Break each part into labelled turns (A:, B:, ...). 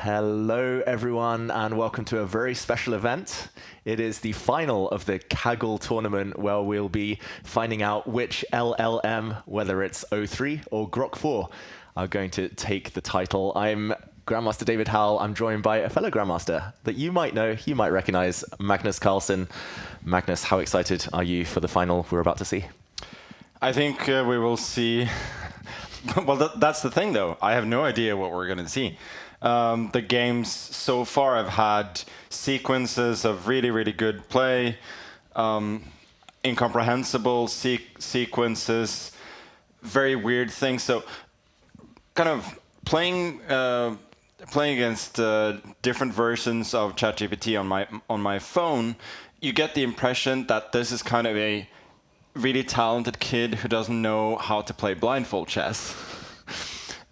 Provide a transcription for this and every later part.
A: Hello, everyone, and welcome to a very special event. It is the final of the Kaggle tournament, where we'll be finding out which LLM, whether it's O3 or Grok 4, are going to take the title. I'm Grandmaster David Howell. I'm joined by a fellow Grandmaster that you might know, you might recognize, Magnus Carlsen. Magnus, how excited are you for the final we're about to see?
B: I think we will see. Well, that's the thing, though. I have no idea what we're going to see. The games so far have had sequences of really, really good play, incomprehensible sequences, very weird things. So, kind of playing against different versions of ChatGPT on my phone, you get the impression that this is kind of a really talented kid who doesn't know how to play blindfold chess.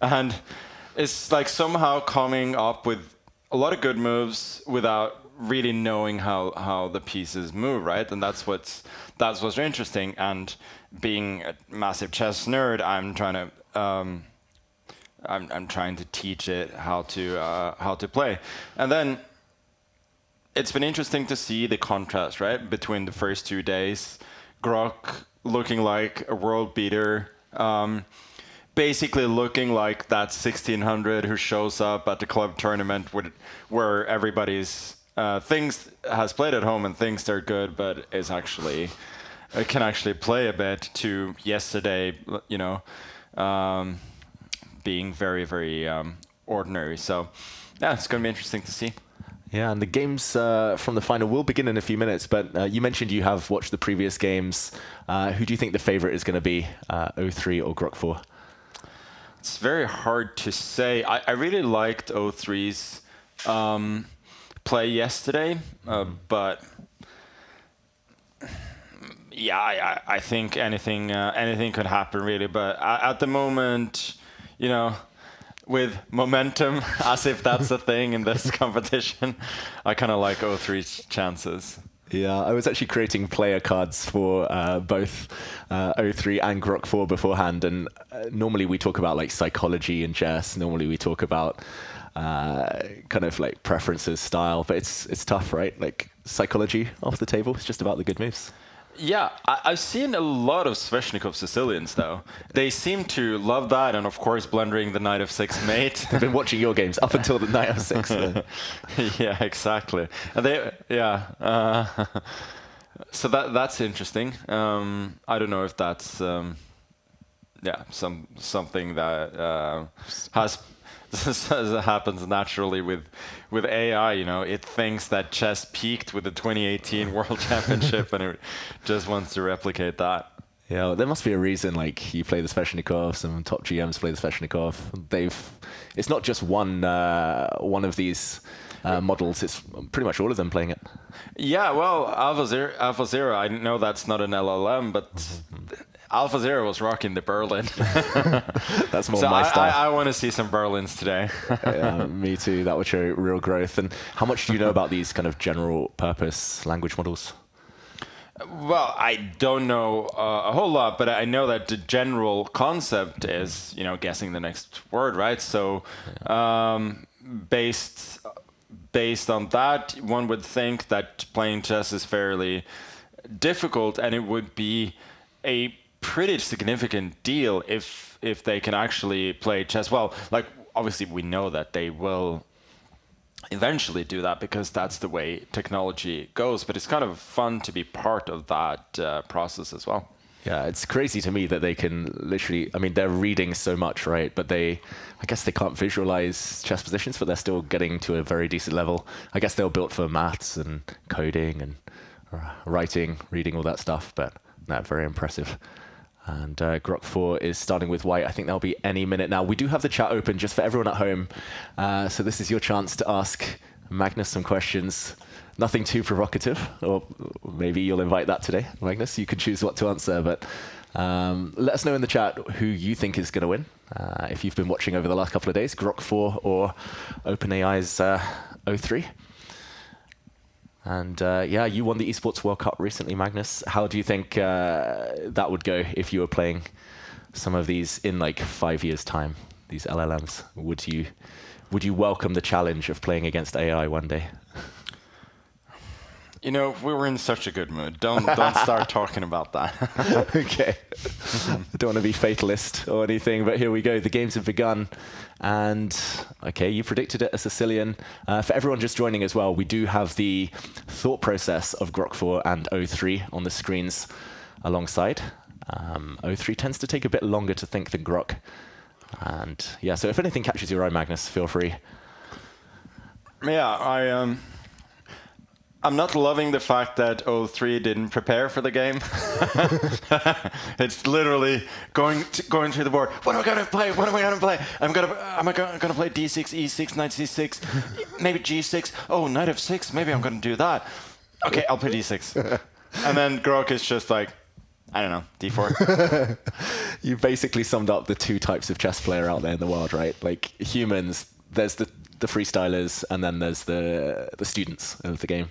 B: And it's like somehow coming up with a lot of good moves without really knowing how the pieces move, right? And that's what's interesting. And being a massive chess nerd, I'm trying to teach it how to play. And then it's been interesting to see the contrast, right, between the first 2 days. Grok looking like a world beater, basically looking like that 1600 who shows up at the club tournament where everybody's has played at home and thinks they're good, but can actually play a bit, to yesterday, being very, very ordinary. So yeah, it's going to be interesting to see.
A: Yeah, and the games from the final will begin in a few minutes, but you mentioned you have watched the previous games. Who do you think the favorite is going to be, O3 or Grok 4?
B: It's very hard to say. I really liked O3's play yesterday, but yeah, I think anything could happen, really. But at the moment, with momentum, as if that's a thing in this competition, I kind of like O3's chances.
A: Yeah, I was actually creating player cards for both O3 and Grok 4 beforehand, and normally we talk about like psychology in chess. Normally we talk about kind of like preferences, style, but it's tough, right? Like psychology off the table. It's just about the good moves.
B: Yeah, I've seen a lot of Sveshnikov Sicilians, though. They seem to love that, and of course, blundering the knight of 6 mate.
A: I've been watching your games up until the knight of 6.
B: Yeah, exactly. And so that's interesting. I don't know if that's something that happens naturally with AI. It thinks that chess peaked with the 2018 World Championship, and it just wants to replicate that.
A: Yeah, well, there must be a reason. Like, you play the Sveshnikov, some top GMs play the Sveshnikov. It's not just one of these models. It's pretty much all of them playing it.
B: Yeah, well, AlphaZero. I know that's not an LLM, but. AlphaZero was rocking the Berlin.
A: That's more my style.
B: I want to see some Berlins today.
A: Yeah, me too. That would show real growth. And how much do you know about these kind of general purpose language models?
B: Well, I don't know a whole lot, but I know that the general concept is, guessing the next word, right? So based on that, one would think that playing chess is fairly difficult, and it would be a pretty significant deal if they can actually play chess well. Like, obviously we know that they will eventually do that because that's the way technology goes, but it's kind of fun to be part of that process as well.
A: Yeah, it's crazy to me that they can literally, they're reading so much, right? But I guess they can't visualize chess positions, but they're still getting to a very decent level. I guess they were built for maths and coding and writing, reading, all that stuff, but no, very impressive. And Grok 4 is starting with white. I think that'll be any minute now. We do have the chat open just for everyone at home. So this is your chance to ask Magnus some questions. Nothing too provocative, or maybe you'll invite that today, Magnus. You can choose what to answer, but let us know in the chat who you think is going to win. If you've been watching over the last couple of days, Grok 4 or OpenAI's O3. And yeah, you won the Esports World Cup recently, Magnus. How do you think that would go if you were playing some of these in like 5 years' time? These LLMs, would would you welcome the challenge of playing against AI one day?
B: You know, we were in such a good mood. Don't start talking about that.
A: Okay. I don't want to be fatalist or anything, but here we go. The games have begun. And, okay, you predicted it, a Sicilian. For everyone just joining as well, we do have the thought process of Grok 4 and O3 on the screens alongside. O3 tends to take a bit longer to think than Grok. And, yeah, so if anything catches your eye, Magnus, feel free.
B: Yeah, I'm not loving the fact that O3 didn't prepare for the game. It's literally going through the board. What am I gonna play? What am I gonna play? Am I gonna play D6, E6, Knight C6, maybe G6? Oh, Knight F6. Maybe I'm gonna do that. Okay, I'll play D6. And then Grok is just like, I don't know, D4.
A: You basically summed up the two types of chess player out there in the world, right? Like humans, there's the freestylers, and then there's the students of the game.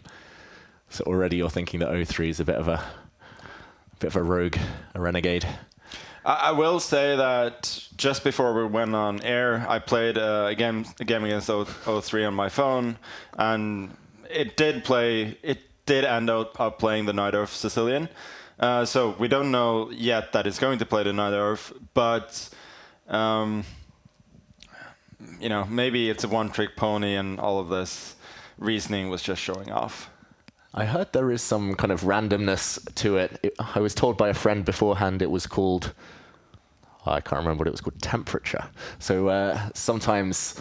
A: So already you're thinking that O3 is a bit of a rogue, a renegade.
B: I will say that just before we went on air, I played a game against O3 on my phone, and it did end up playing the Knight of Sicilian. So we don't know yet that it's going to play the Knight of, but you know, maybe it's a one-trick pony, and all of this reasoning was just showing off.
A: I heard there is some kind of randomness to it. I was told by a friend beforehand it was called, I can't remember what it was called, temperature. So sometimes,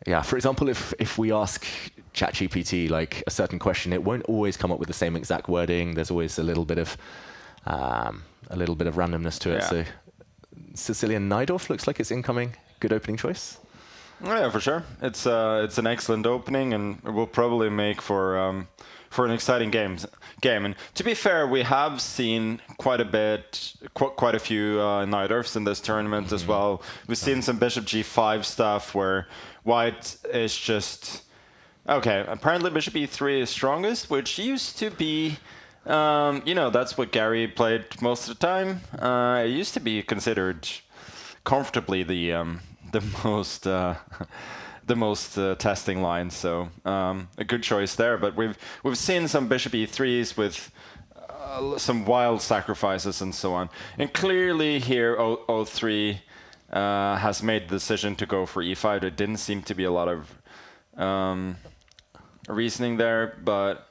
A: yeah, for example, if we ask ChatGPT like a certain question, it won't always come up with the same exact wording. There's always a little bit of randomness to it.
B: Yeah.
A: So Sicilian Najdorf looks like it's incoming. Good opening choice.
B: Yeah, for sure. It's an excellent opening, and it will probably make for an exciting game. And to be fair, we have seen quite a few Najdorfs in this tournament as well. We've seen some Bishop G5 stuff where White is just okay. Apparently, Bishop E3 is strongest, which used to be. You know, that's what Gary played most of the time. It used to be considered comfortably the most testing line, so a good choice there. But we've seen some Bishop E3s with some wild sacrifices and so on. And clearly here O3 has made the decision to go for E5. There didn't seem to be a lot of reasoning there, but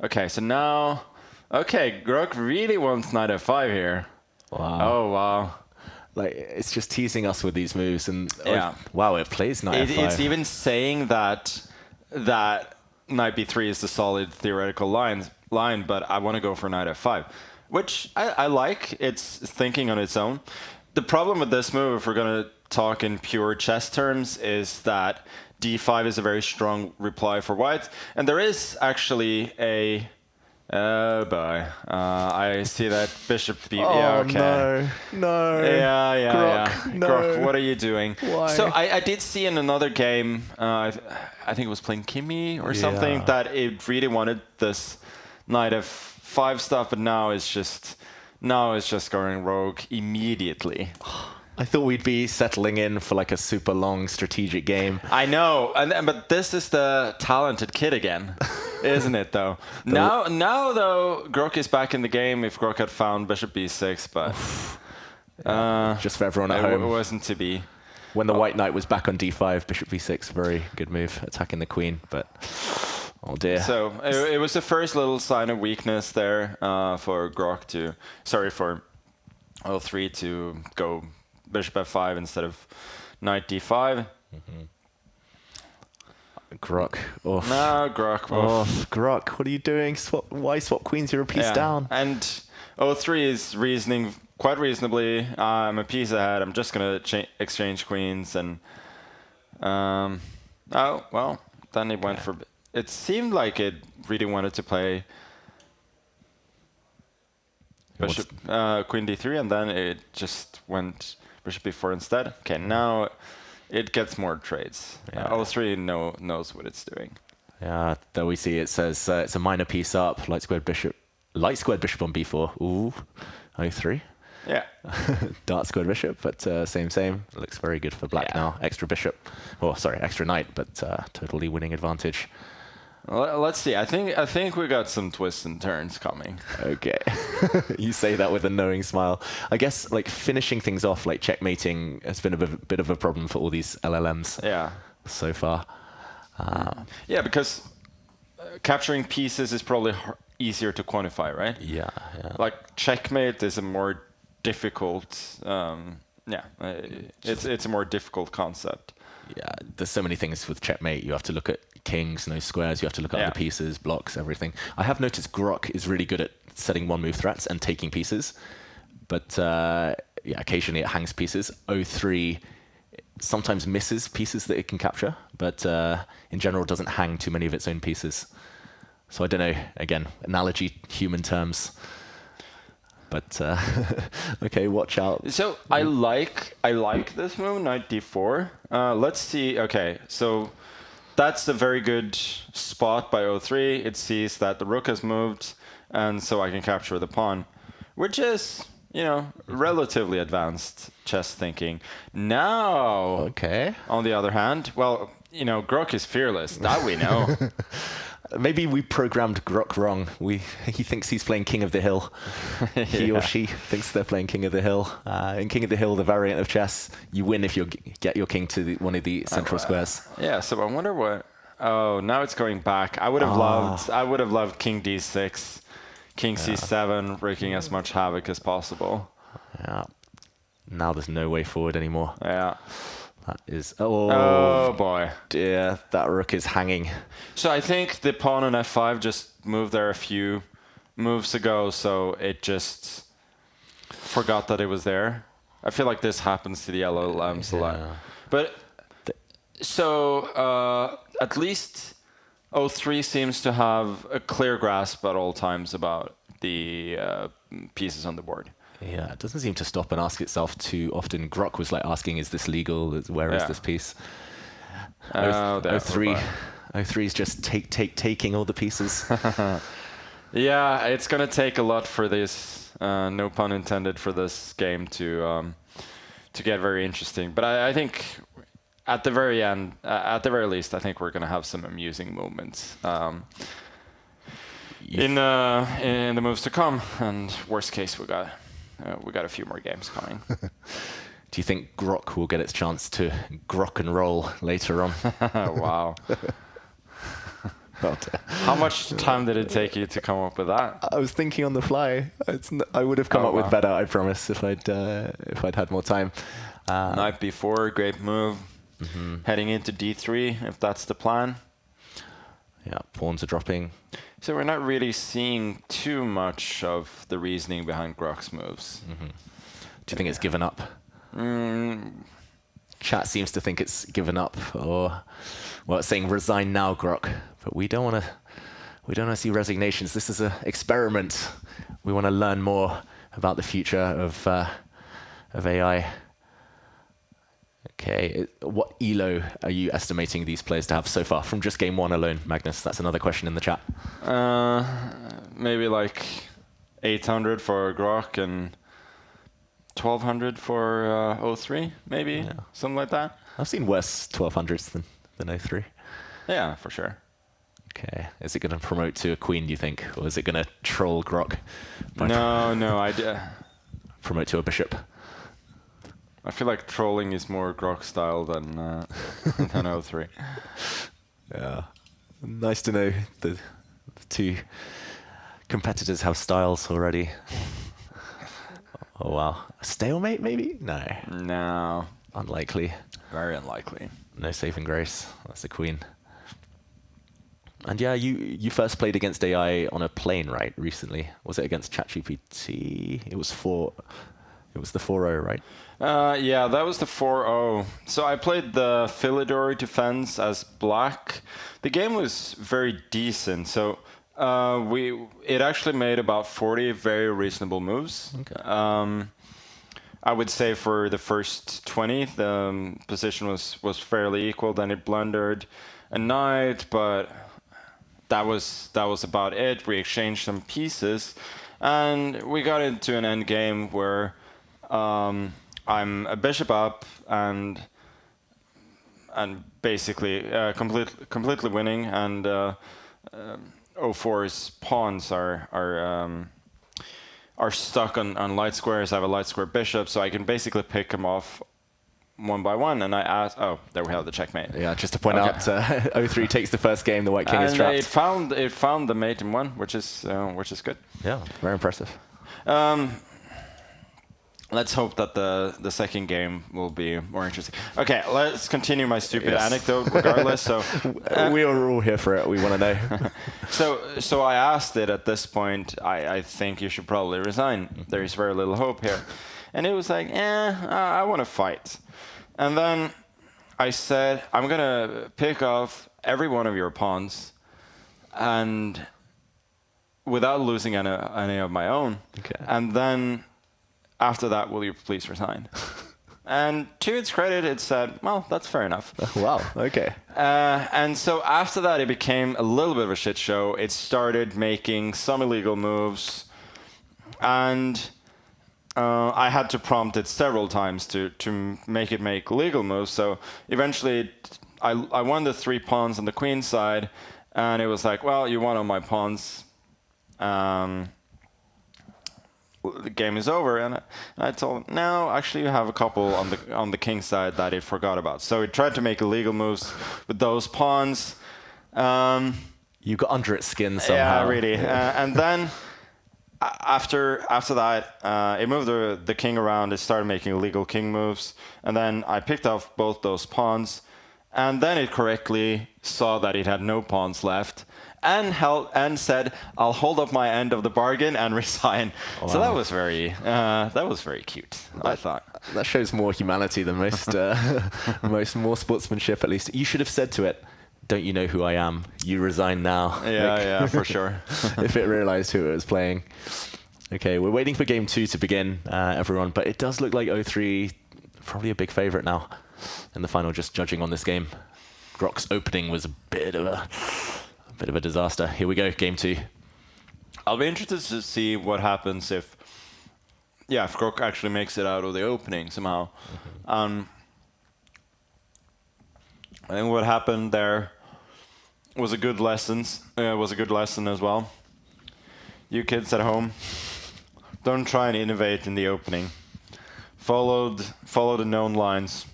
B: okay. So now, okay, Grok really wants Knight F5 here.
A: Wow.
B: Oh wow.
A: Like, it's just teasing us with these moves, and
B: yeah.
A: Wow, it plays Knight F5.
B: It's even saying that Knight B3 is the solid theoretical line, but I want to go for Knight F5, which I like. It's thinking on its own. The problem with this move, if we're going to talk in pure chess terms, is that D5 is a very strong reply for White, and there is actually a... Oh boy. I see that Bishop B.
A: Oh,
B: yeah, okay.
A: No.
B: Yeah.
A: Grok, no.
B: Grok, what are you doing?
A: Why?
B: So I did see in another game, I think it was playing Kimi or something, that it really wanted this Knight F5 stuff, but now it's just going rogue immediately.
A: I thought we'd be settling in for like a super long strategic game.
B: I know, but this is the talented kid again. Isn't it, though? Now, though, Grok is back in the game if Grok had found Bishop B6, but...
A: just for everyone at home.
B: It wasn't to be.
A: When the White Knight was back on D5, Bishop B6, very good move, attacking the queen, but... Oh, dear.
B: So, it was the first little sign of weakness there for Grok to... Sorry, for O3 to go Bishop F5 instead of Knight D5.
A: Mm-hmm. Grok. Oof.
B: No, Grok.
A: Grok, what are you doing? Why swap queens? You're a piece down.
B: And O3 is reasoning quite reasonably. I'm a piece ahead. I'm just going to exchange queens. And oh, well, then it went for... It seemed like it really wanted to play Bishop, Queen D3, and then it just went Bishop B4 instead. Okay, now... It gets more trades.
A: Yeah.
B: O3 knows what it's doing.
A: Yeah, there we see it says it's a minor piece up, light squared bishop on B4. Ooh, O3.
B: Yeah.
A: Dart squared bishop, but same. It looks very good for black now. Extra bishop, extra knight, but totally winning advantage.
B: Let's see. I think we got some twists and turns coming.
A: Okay. You say that with a knowing smile. I guess like finishing things off, like checkmating, has been a bit of a problem for all these LLMs.
B: Yeah.
A: So far.
B: Yeah, because capturing pieces is probably easier to quantify, right?
A: Yeah.
B: Like checkmate is a more difficult. It's a more difficult concept.
A: Yeah, there's so many things with checkmate. You have to look at kings, no squares. You have to look at other pieces, blocks, everything. I have noticed Grok is really good at setting one-move threats and taking pieces. But occasionally it hangs pieces. O3 sometimes misses pieces that it can capture, but in general doesn't hang too many of its own pieces. So I don't know, again, analogy, human terms. But okay, watch out.
B: So I like this move, knight d4. Let's see. Okay, so that's a very good spot by o3. It sees that the rook has moved, and so I can capture the pawn, which is, relatively advanced chess thinking. Now,
A: okay.
B: On the other hand, well, Grok is fearless. That we know.
A: Maybe we programmed Grok wrong. He thinks he's playing King of the Hill. He or she thinks they're playing King of the Hill. In King of the Hill, the variant of chess, you win if you get your king to one of the central squares.
B: Yeah. So I wonder what. Oh, now it's going back. I would have loved King d6, King c7, wreaking as much havoc as possible.
A: Yeah. Now there's no way forward anymore.
B: Yeah.
A: That is...
B: Oh, boy.
A: Dear, that rook is hanging.
B: So I think the pawn on f5 just moved there a few moves ago, so it just forgot that it was there. I feel like this happens to the LLMs a lot. But, so at least O3 seems to have a clear grasp at all times about the pieces on the board.
A: Yeah, it doesn't seem to stop and ask itself too often. Grok was like asking, is this legal? Where is this piece? O3 is just taking all the pieces.
B: Yeah, it's going to take a lot for this, no pun intended, for this game to get very interesting. But I think at the very end, at the very least, I think we're going to have some amusing moments in the moves to come. And worst case, we got a few more games coming.
A: Do you think Grok will get its chance to grok and roll later on?
B: Wow. How much time did it take you to come up with that?
A: I was thinking on the fly. I would have come up with better, I promise, if I'd had more time.
B: Knight b4, great move. Heading into d3, if that's the plan.
A: Yeah, pawns are dropping.
B: So we're not really seeing too much of the reasoning behind Grok's moves.
A: Do you think it's given up? Chat seems to think it's given up, or it's saying resign now, Grok. But we don't want to see resignations. This is an experiment. We want to learn more about the future of AI. Okay, what elo are you estimating these players to have so far from just game one alone, Magnus? That's another question in the chat.
B: Maybe like 800 for Grok and 1200 for O3, maybe something like that.
A: I've seen worse 1200s than O3.
B: Yeah, for sure.
A: Okay, is it going to promote to a queen, do you think, or is it going to troll Grok?
B: No,
A: promote to a bishop.
B: I feel like trolling is more Grok style than O3.
A: Yeah, nice to know the two competitors have styles already. Oh wow, a stalemate maybe? No, unlikely.
B: Very unlikely.
A: No saving grace. That's the queen. And yeah, you first played against AI on a plane, right? Recently, was it against ChatGPT? It was the 4.0, right?
B: Yeah, that was the 4.0. So I played the Philidor defense as black. The game was very decent. So it actually made about 40 very reasonable moves.
A: Okay.
B: I would say for the first 20, the position was fairly equal. Then it blundered a knight, but that was about it. We exchanged some pieces, and we got into an end game where I'm a bishop up and basically completely winning, and O4's pawns are stuck on light squares. I have a light square bishop, so I can basically pick them off one by one. And I ask, oh, there we have the checkmate.
A: Yeah, just to point out, O3 takes the first game. The white king is trapped.
B: It found the mate in one, which is good.
A: Yeah, very impressive.
B: Let's hope that the second game will be more interesting. Okay, let's continue my stupid anecdote regardless. So
A: we are all here for it. We want to know.
B: So I asked it at this point, I think you should probably resign. There is very little hope here. And it was like, I want to fight. And then I said, I'm going to pick off every one of your pawns and without losing any of my own.
A: Okay.
B: And then after that, will you please resign? And to its credit, it said, well, that's fair enough.
A: Wow, okay.
B: And so after that, it became a little bit of a shit show. It started making some illegal moves. And I had to prompt it several times to make it make legal moves. So eventually, I won the 3 pawns on the queen side. And it was like, well, you won on my pawns. The game is over, and I told him, no, actually you have a couple on the king side that it forgot about. So it tried to make illegal moves with those pawns.
A: You got under its skin somehow.
B: Yeah, really. And then after that, it moved the king around. It started making illegal king moves, and then I picked off both those pawns, and then it correctly saw that it had no pawns left. And said, "I'll hold up my end of the bargain and resign." Wow. So that was very cute. I thought
A: that shows more humanity than more sportsmanship. At least you should have said to it, "Don't you know who I am? You resign now."
B: Yeah, for sure.
A: If it realized who it was playing. Okay, we're waiting for game 2 to begin, everyone. But it does look like O3 probably a big favorite now in the final. Just judging on this game, Grok's opening was a bit of a disaster. Here we go, game 2.
B: I'll be interested to see what happens if Grok actually makes it out of the opening somehow. I think what happened there was a good lesson as well. You kids at home, don't try and innovate in the opening. Follow the known lines.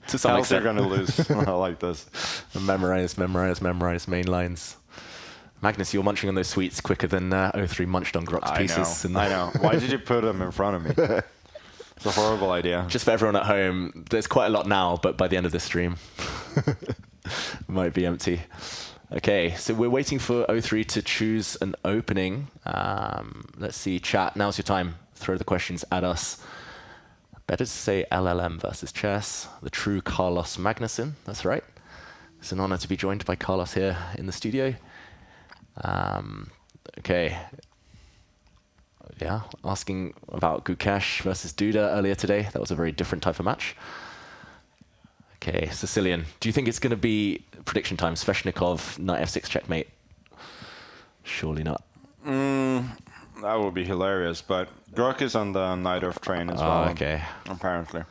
A: To some extent,
B: they're going to lose. I like this.
A: Memorize main lines. Magnus, you're munching on those sweets quicker than O3 munched on Grok's pieces.
B: I know. Why did you put them in front of me? It's a horrible idea.
A: Just for everyone at home, there's quite a lot now, but by the end of the stream, might be empty. Okay, so we're waiting for O3 to choose an opening. Let's see, chat. Now's your time. Throw the questions at us. Better to say LLM versus chess, the true Carlos Magnussen. That's right. It's an honor to be joined by Carlos here in the studio. Okay. Yeah, asking about Gukesh versus Duda earlier today. That was a very different type of match. Okay, Sicilian. Do you think it's going to be prediction time? Sveshnikov, knight f6 checkmate? Surely not.
B: That would be hilarious, but Grok is on the knight of train as well.
A: Okay.
B: Apparently.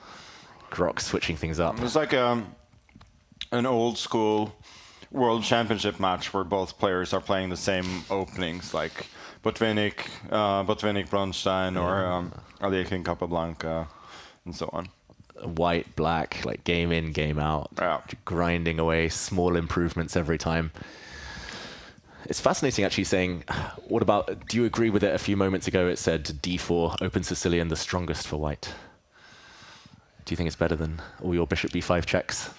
A: Grok switching things up.
B: It's like an old school world championship match where both players are playing the same openings, like Botvinnik, Bronstein, or Alekhine Capablanca, and so on.
A: White, black, like game in, game out.
B: Yeah.
A: Grinding away, small improvements every time. It's fascinating actually saying, what about, do you agree with it? A few moments ago it said d4, open Sicilian, the strongest for white. Do you think it's better than all your bishop b5 checks?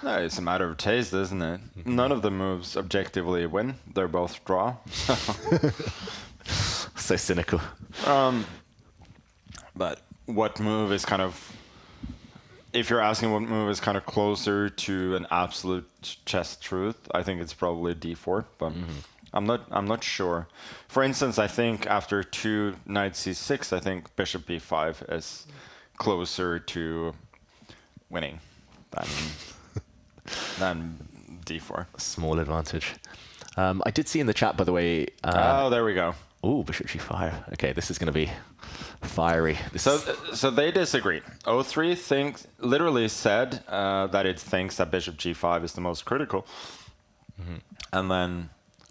B: No, it's a matter of taste, isn't it? None of the moves objectively win. They're both draw.
A: So cynical.
B: But what move is kind of, if you're asking what move is kind of closer to an absolute chess truth, I think it's probably d4, but I'm not sure. For instance, I think after 2 knight c6, I think bishop b5 is closer to winning than d4.
A: Small advantage. I did see in the chat, by the way.
B: Oh, there we go.
A: Oh, bishop g5. Okay, this is going to be fiery.
B: So they disagreed. O3 literally said that it thinks that bishop g5 is the most critical. And then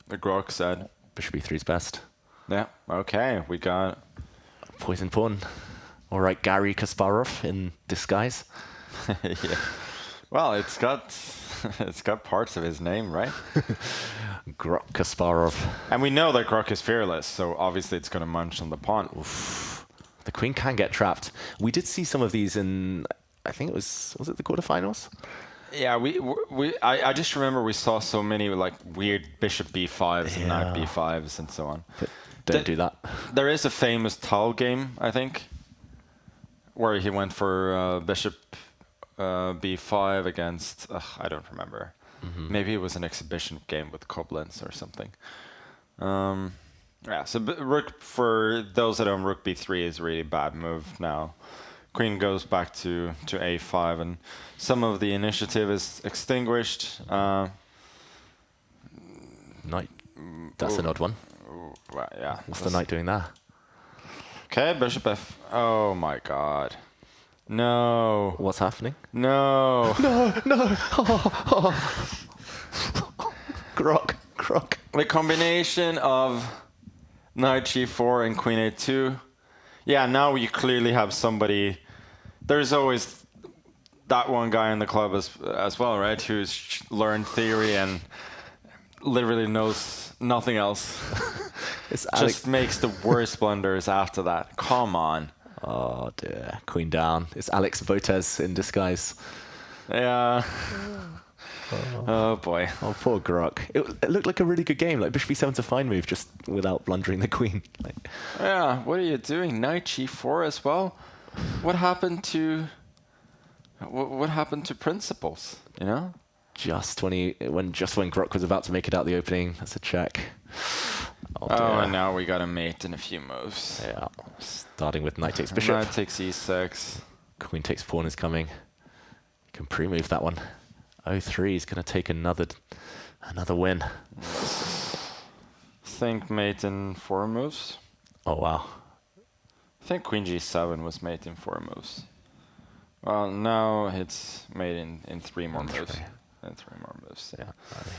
B: the Grok said
A: bishop e3 is best.
B: Yeah, okay, we got
A: poison pawn. All right, Garry Kasparov in disguise.
B: Yeah. Well, it's got parts of his name, right?
A: Grok Kasparov.
B: And we know that Grok is fearless, so obviously it's going to munch on the pawn.
A: Oof. The queen can get trapped. We did see some of these in, I think it was it the quarterfinals?
B: Yeah, I just remember we saw so many like weird bishop b5s and knight b5s and so on.
A: But don't do that.
B: There is a famous Tal game, I think, where he went for bishop b5 against, I don't remember. Maybe it was an exhibition game with Koblenz or something. Yeah, so rook, for those that don't, rook b3 is a really bad move now. Queen goes back to a5, and some of the initiative is extinguished.
A: Knight. That's an odd one.
B: Well, yeah.
A: What's the knight doing there?
B: Okay, bishop f. Oh my god. No.
A: What's happening?
B: No.
A: No. Grok.
B: The combination of knight g4 and queen a2. Yeah, now you clearly have somebody. There's always that one guy in the club as well, right? Who's learned theory and literally knows nothing else. Just makes the worst blunders after that. Come on.
A: Oh dear. Queen down. It's Alex Botez in disguise.
B: Yeah. Oh boy.
A: Oh, poor Grok. It looked like a really good game. Like bishop e7's a fine move, just without blundering the queen.
B: Yeah. What are you doing? Knight g4 as well. What happened to principles? You know.
A: Just when Grok was about to make it out the opening, that's a check.
B: Oh, and now we got a mate in a few moves.
A: Yeah. Starting with knight takes bishop.
B: Knight takes e6.
A: Queen takes pawn is coming. You can pre-move that one. O3 is going to take another win.
B: Think mate in 4 moves.
A: Oh, wow.
B: I think queen g7 was mate in 4 moves. Well, now it's made in 3 more moves. And 3 more moves. Yeah.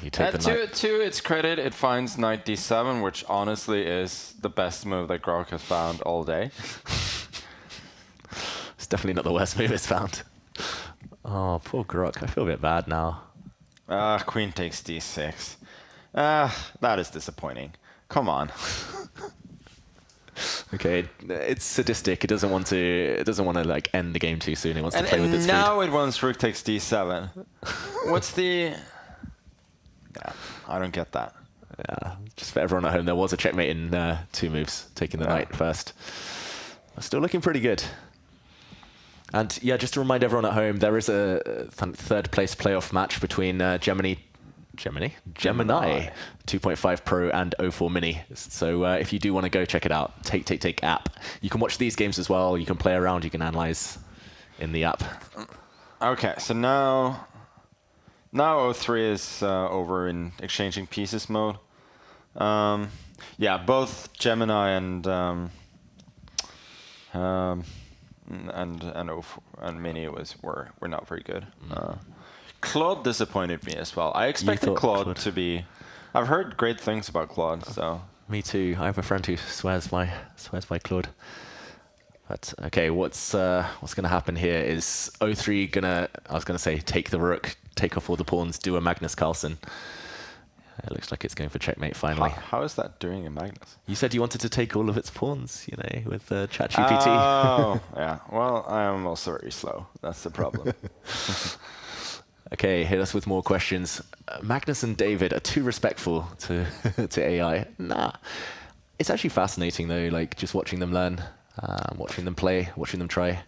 A: You take the knight.
B: To its credit, it finds knight d7, which honestly is the best move that Grok has found all day.
A: It's definitely not the worst move it's found. Oh, poor Grok. I feel a bit bad now.
B: Queen takes d6. That is disappointing. Come on.
A: Okay, it's sadistic. It doesn't want to like end the game too soon. It wants to play with its
B: now
A: feet.
B: It wants rook takes d7. What's the? Yeah, I don't get that.
A: Yeah, just for everyone at home, there was a checkmate in 2 moves, taking the knight first. Still looking pretty good. And yeah, just to remind everyone at home, there is a third place playoff match between Gemini 2.5 Pro and 04 Mini. So if you do want to go check it out, Take app. You can watch these games as well. You can play around. You can analyze in the app.
B: Okay, so now 03 is over in exchanging pieces mode. Yeah, both Gemini and 04 and Mini were not very good. Claude disappointed me as well. I expected Claude to be. I've heard great things about Claude. So
A: me too. I have a friend who swears by Claude. But okay, what's going to happen here is 03 gonna say take the rook, take off all the pawns, do a Magnus Carlsen. It looks like it's going for checkmate finally.
B: How is that doing a Magnus?
A: You said you wanted to take all of its pawns, with ChatGPT.
B: Oh, yeah. Well, I am also very slow. That's the problem.
A: Okay, hit us with more questions. Magnus and David are too respectful to AI. Nah. It's actually fascinating, though, like just watching them learn, watching them play, watching them try.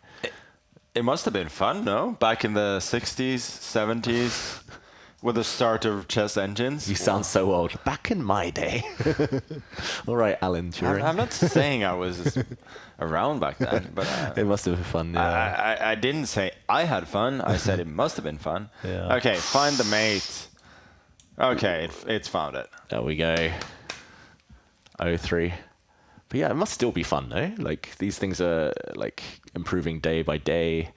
B: It must have been fun, no? Back in the 60s, 70s, with the start of chess engines.
A: You sound so old. Back in my day. All right, Alan Turing.
B: I'm not saying I was around back then, but
A: it must have been fun. Yeah.
B: I didn't say I had fun. I said it must have been fun.
A: Yeah.
B: Okay, find the mate. Okay, it's found it.
A: There we go. 03 But yeah, it must still be fun, no? Like these things are like improving day by day.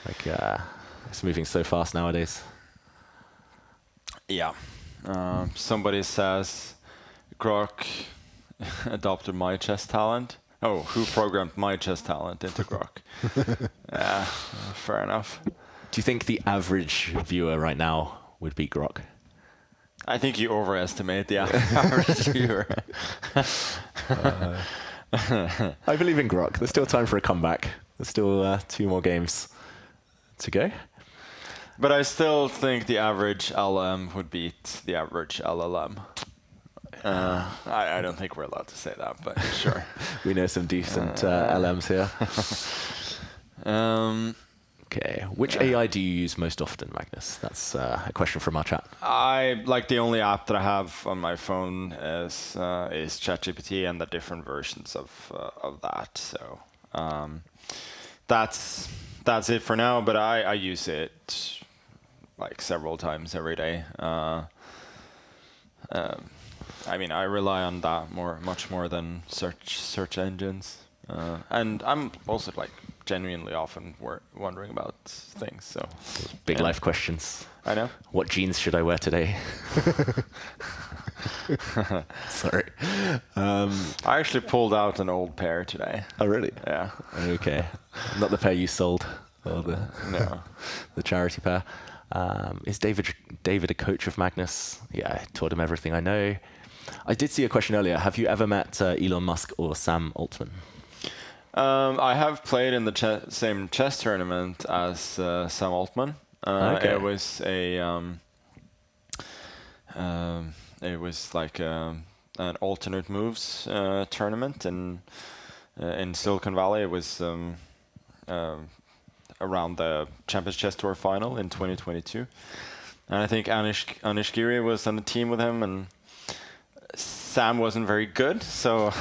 A: Like it's moving so fast nowadays.
B: Yeah. Somebody says Grok adopted my chess talent. Oh, who programmed my chess talent into Grok? Yeah, fair enough.
A: Do you think the average viewer right now would beat Grok?
B: I think you overestimate the average viewer.
A: I believe in Grok. There's still time for a comeback. There's still 2 more games to go.
B: But I still think the average LM would beat the average LLM. I don't think we're allowed to say that, but sure.
A: We know some decent LMs here. Okay. Which AI do you use most often, Magnus? That's a question from our chat.
B: The only app that I have on my phone is ChatGPT and the different versions of that. So that's it for now. But I use it like several times every day. I mean, I rely on that much more than search engines. And I'm also like genuinely often wondering about things. So
A: big life questions.
B: I know.
A: What jeans should I wear today? Sorry.
B: I actually pulled out an old pair today.
A: Oh, really?
B: Yeah.
A: Okay. Not the pair you sold, or
B: No.
A: the charity pair. Is David a coach of Magnus? Yeah, I taught him everything I know. I did see a question earlier. Have you ever met Elon Musk or Sam Altman?
B: I have played in the same chess tournament as Sam Altman.
A: Okay.
B: It was like an alternate moves tournament in Silicon Valley. It was around the Champions Chess Tour final in 2022, and I think Anish Giri was on the team with him, and Sam wasn't very good, so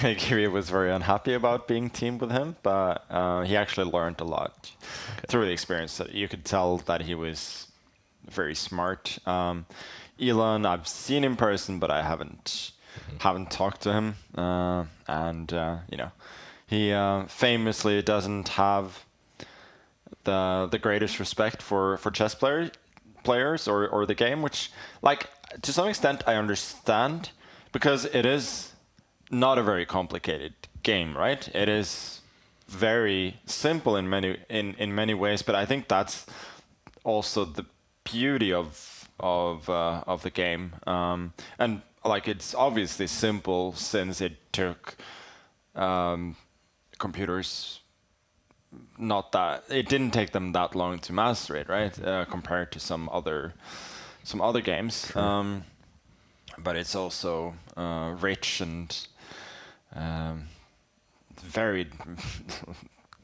B: Giri was very unhappy about being teamed with him, but he actually learned a lot through the experience. You could tell that he was very smart. Elon, I've seen in person, but I haven't talked to him, and he famously doesn't have the greatest respect for chess players or the game, which, like, to some extent I understand, because it is not a very complicated game, right? It is very simple in many ways, but I think that's also the beauty of the game. And like, it's obviously simple since it took computers it didn't take them that long to master it, right? Compared to some other games. But it's also rich and very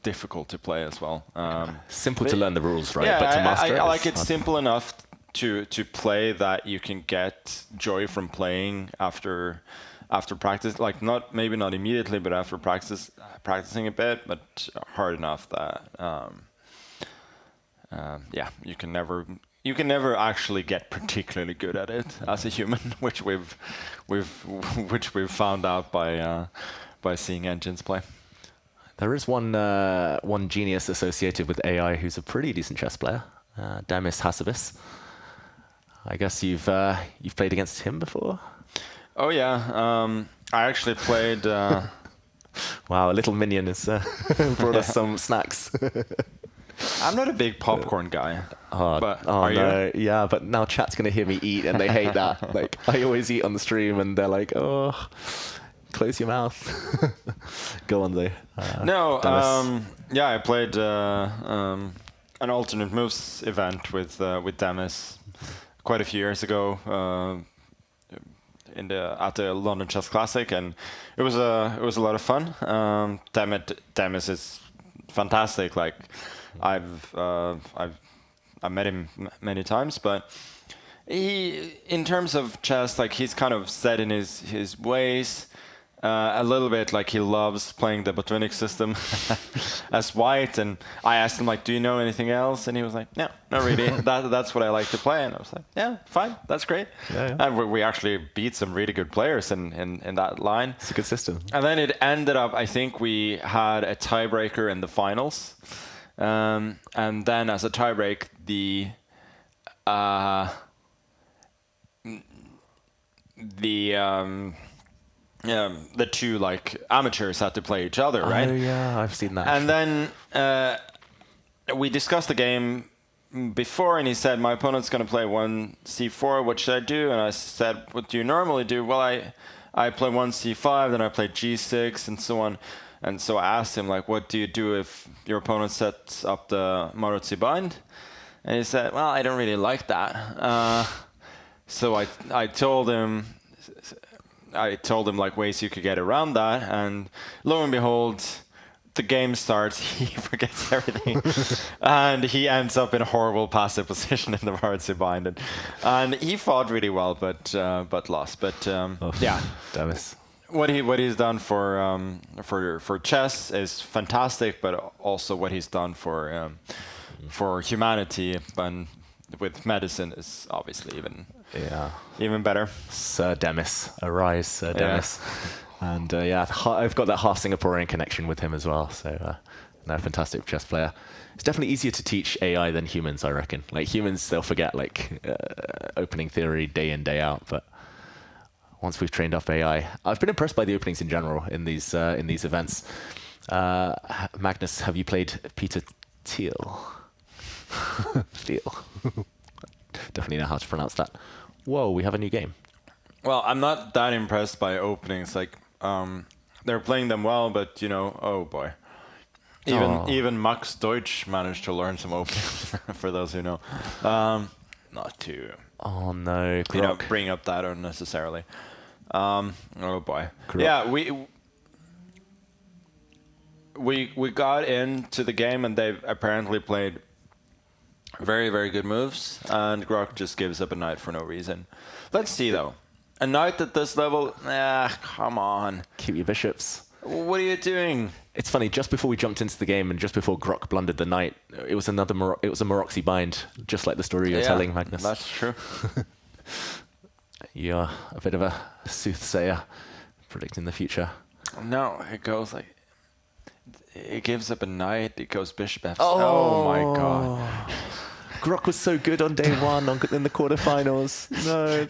B: difficult to play as well.
A: Simple to learn the rules, right?
B: Yeah,
A: but to master it,
B: I like it's simple enough to play that you can get joy from playing after practice. Like, maybe not immediately, but after practicing a bit, but hard enough that you can never actually get particularly good at it as a human, which we've found out by seeing engines play.
A: There is one genius associated with AI who's a pretty decent chess player, Demis Hassabis. I guess you've played against him before?
B: Oh yeah, I actually played.
A: Wow, a little minion has brought us some snacks.
B: I'm not a big popcorn guy.
A: Are you? Yeah, but now chat's gonna hear me eat, and they hate that. Like, I always eat on the stream, and they're like, "Oh, close your mouth." Go on, though.
B: I played an alternate moves event with Demis quite a few years ago at the London Chess Classic, and it was a lot of fun. Demis is fantastic. Like, I've met him many times, but he, in terms of chess, like, he's kind of set in his ways, a little bit like he loves playing the Botvinnik system as white. And I asked him, like, do you know anything else? And he was like, no, not really. That's what I like to play. And I was like, yeah, fine, that's great.
A: Yeah.
B: And we actually beat some really good players in that line.
A: It's a good system.
B: And then it ended up, I think we had a tiebreaker in the finals. And then as a tiebreak, the two like amateurs had to play each other, right?
A: Oh yeah, I've seen that.
B: And then we discussed the game before, and he said, my opponent's going to play 1c4, what should I do? And I said, what do you normally do? Well, I play 1c5, then I play g6, and so on. And so I asked him, like, what do you do if your opponent sets up the Marozzi bind? And he said, well, I don't really like that. So I told him like ways you could get around that, and lo and behold, the game starts. He forgets everything, and he ends up in a horrible passive position in the Marozzi bind, and he fought really well, but lost. But yeah,
A: Davis.
B: What he's done for chess is fantastic, but also what he's done for humanity and with medicine is obviously even better.
A: Sir Demis, arise, Sir Demis. And I've got that half Singaporean connection with him as well. So, no, fantastic chess player. It's definitely easier to teach AI than humans, I reckon. Like humans, they'll forget like opening theory day in, day out. But once we've trained up AI, I've been impressed by the openings in general in these events. Magnus, have you played Peter Thiel? Thiel. Definitely know how to pronounce that. Whoa, we have a new game.
B: Well, I'm not that impressed by openings. Like, they're playing them well, but oh boy. Even Max Deutsch managed to learn some openings. For those who know, not to.
A: Oh no, Grok.
B: Bring up that unnecessarily. Oh boy.
A: Grok.
B: Yeah, we got into the game, and they've apparently played very, very good moves, and Grok just gives up a knight for no reason. Let's see, though. A knight at this level? Come on.
A: Keep your bishops.
B: What are you doing?
A: It's funny, just before we jumped into the game and just before Grok blundered the knight, it was a Marozzi bind, just like the story you're telling, Magnus.
B: That's true.
A: You're a bit of a soothsayer, predicting the future.
B: No, it goes like... It gives up a knight, it goes bishop f6.
A: Oh.
B: Oh my god.
A: Grok was so good on day one in the quarterfinals. No.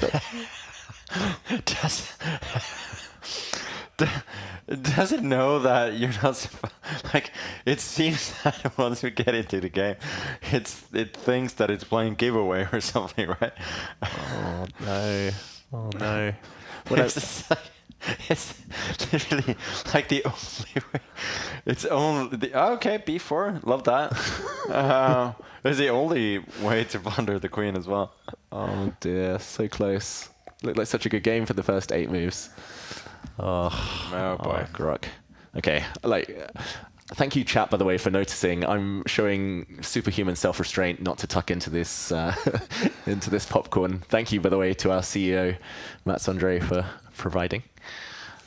B: Does it know that you're not like? It seems that once we get into the game, it thinks that it's playing giveaway or something, right?
A: Oh no! Oh no!
B: It's literally like the only way. It's only okay. B4, love that. It's the only way to blunder the queen as well.
A: Oh dear, so close. Looked like such a good game for the first 8 moves. Oh boy, Grok. Okay, thank you, chat, by the way, for noticing. I'm showing superhuman self-restraint not to tuck into this into this popcorn. Thank you, by the way, to our CEO, Mats Andre, for providing.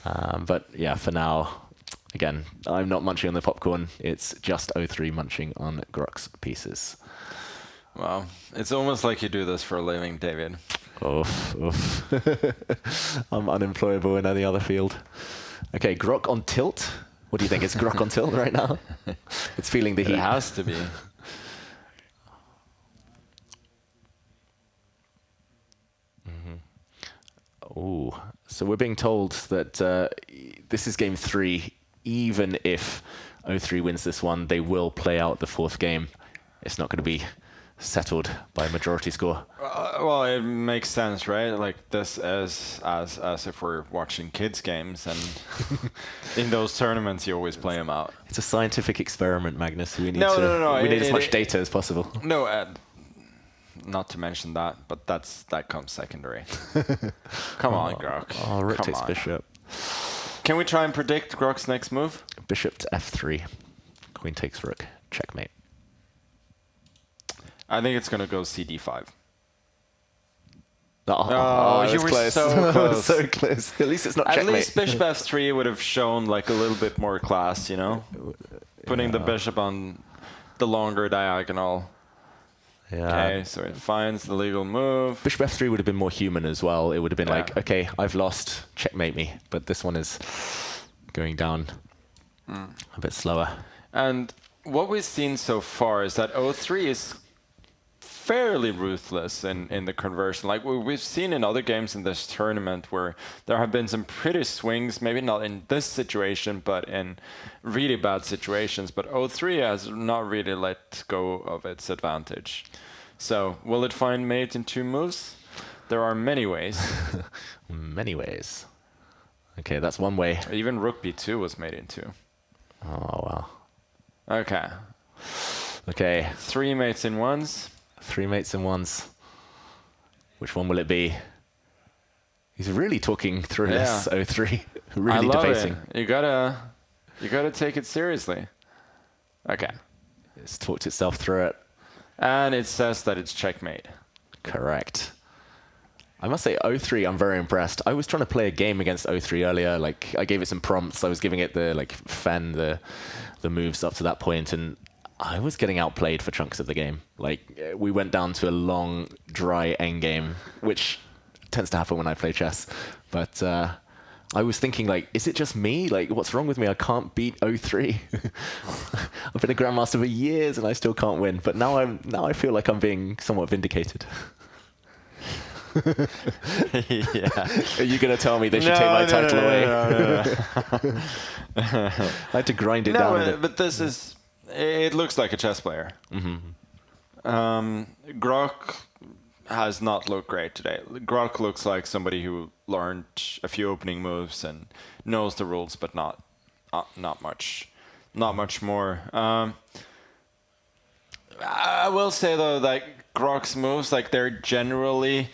A: But yeah, for now, again, I'm not munching on the popcorn. It's just O3 munching on Grok's pieces.
B: Wow, it's almost like you do this for a living, David.
A: Oof. I'm unemployable in any other field. Okay, Grok on tilt. What do you think? Is Grok on tilt right now? It's feeling the heat.
B: It has to be.
A: Oh, so we're being told that this is game 3. Even if O3 wins this one, they will play out the 4th game. It's not going to be settled by majority score.
B: Well, it makes sense, right? Like this as if we're watching kids games, and in those tournaments you always play them out.
A: It's a scientific experiment, Magnus. We need
B: No.
A: We need as much data as possible.
B: No, not to mention that, but that comes secondary. Come on, Grok.
A: Oh, rook takes bishop.
B: Can we try and predict Grok's next move?
A: Bishop to f3. Queen takes rook. Checkmate.
B: I think it's going to go cd5.
A: Oh,
B: you
A: it was
B: were
A: close.
B: so close.
A: So close. At least it's not
B: At
A: checkmate.
B: least bishop f3 would have shown like a little bit more class, you know? Putting the bishop on the longer diagonal.
A: Yeah.
B: Okay, so it finds the legal move.
A: Bishop f3 would have been more human as well. It would have been
B: Yeah.
A: like, okay, I've lost, checkmate me. But this one is going down a bit slower.
B: And what we've seen so far is that O3 is fairly ruthless in the conversion. Like we've seen in other games in this tournament where there have been some pretty swings, maybe not in this situation, but in really bad situations. But O3 has not really let go of its advantage. So will it find mate in 2 moves? There are many ways.
A: Many ways. Okay, that's one way.
B: Even rook b2 was made in 2.
A: Oh, wow.
B: Okay.
A: Okay,
B: 3 mates in 1s.
A: 3 mates in 1s. Which one will it be? He's really talking through this, O3. Really
B: I love
A: debating.
B: it. You gotta take it seriously. Okay.
A: It's talked itself through it.
B: And it says that it's checkmate.
A: Correct. I must say, O3, I'm very impressed. I was trying to play a game against O3 earlier. Like, I gave it some prompts. I was giving it the like fen, the moves up to that point, and I was getting outplayed for chunks of the game. Like, we went down to a long, dry endgame, which tends to happen when I play chess. But I was thinking, like, is it just me? Like, what's wrong with me? I can't beat O3. I've been a grandmaster for years, and I still can't win. But now I feel like I'm being somewhat vindicated.
B: Yeah.
A: Are you going to tell me they should take my title away?
B: No.
A: I had to grind it down a bit.
B: But this is... It looks like a chess player. Grok has not looked great today. Grok looks like somebody who learned a few opening moves and knows the rules, but not much more. I will say though, that Grok's moves, like they're generally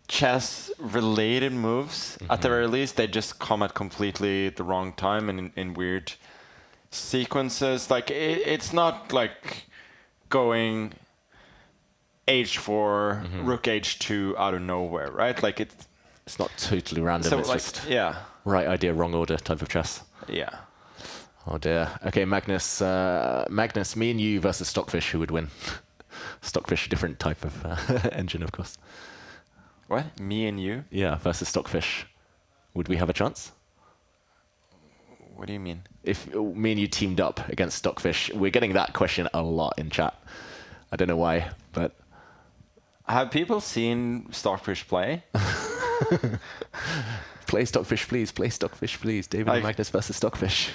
B: chess-related moves. At the very least, they just come at completely the wrong time and in weird sequences. Like it's not like going h4, rook h2 out of nowhere, right? Like
A: It's not totally random.
B: so
A: it's
B: like
A: just
B: yeah.
A: right idea, wrong order type of chess.
B: Yeah.
A: Oh dear. Okay, Magnus, me and you versus Stockfish, who would win? Stockfish, different type of engine, of course.
B: What? Me and you?
A: Yeah, versus Stockfish. Would we have a chance?
B: What do you mean?
A: If me and you teamed up against Stockfish, we're getting that question a lot in chat. I don't know why, but...
B: Have people seen Stockfish play?
A: Play Stockfish, please. Play Stockfish, please. David and Magnus versus Stockfish.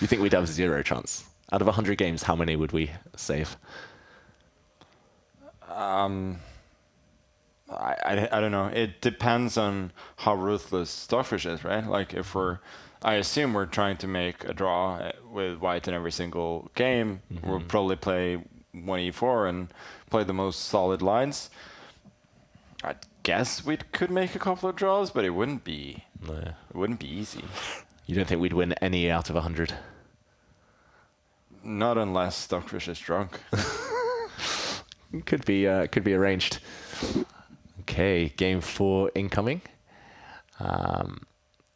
A: You think we'd have 0 chance? Out of 100 games, how many would we save?
B: I don't know. It depends on how ruthless Stockfish is, right? Like I assume we're trying to make a draw with white in every single game. We'll probably play 1e4 and play the most solid lines. I guess we could make a couple of draws, but it wouldn't be.
A: No.
B: It wouldn't be easy.
A: You don't think we'd win any out of 100?
B: Not unless Stockfish is drunk.
A: Could be arranged. Okay, game 4 incoming.